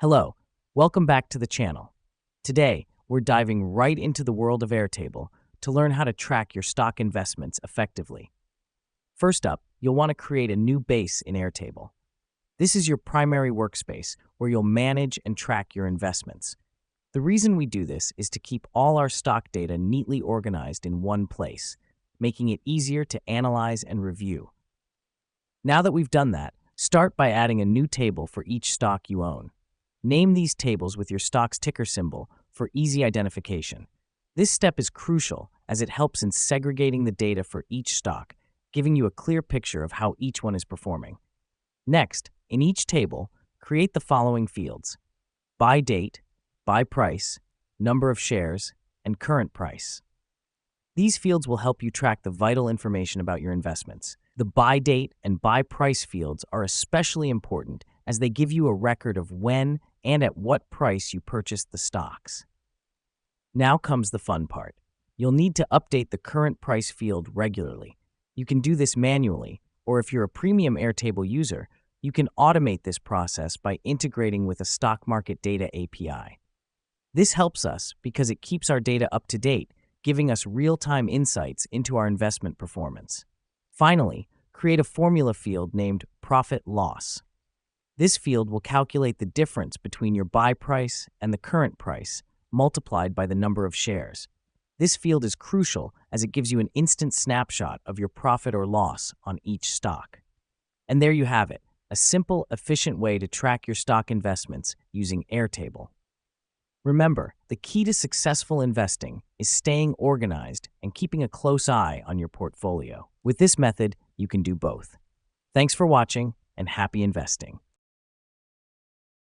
Hello, welcome back to the channel. Today, we're diving right into the world of Airtable to learn how to track your stock investments effectively. First up, you'll want to create a new base in Airtable. This is your primary workspace where you'll manage and track your investments. The reason we do this is to keep all our stock data neatly organized in one place, making it easier to analyze and review. Now that we've done that, start by adding a new table for each stock you own. Name these tables with your stock's ticker symbol for easy identification. This step is crucial as it helps in segregating the data for each stock, giving you a clear picture of how each one is performing. Next, in each table, create the following fields: buy date, buy price, number of shares, and current price. These fields will help you track the vital information about your investments. The buy date and buy price fields are especially important as they give you a record of when and at what price you purchased the stocks. Now comes the fun part. You'll need to update the current price field regularly. You can do this manually, or if you're a premium Airtable user, you can automate this process by integrating with a stock market data API. This helps us because it keeps our data up to date, giving us real-time insights into our investment performance. Finally, create a formula field named profit-loss. This field will calculate the difference between your buy price and the current price, multiplied by the number of shares. This field is crucial as it gives you an instant snapshot of your profit or loss on each stock. And there you have it, a simple, efficient way to track your stock investments using Airtable. Remember, the key to successful investing is staying organized and keeping a close eye on your portfolio. With this method, you can do both. Thanks for watching and happy investing.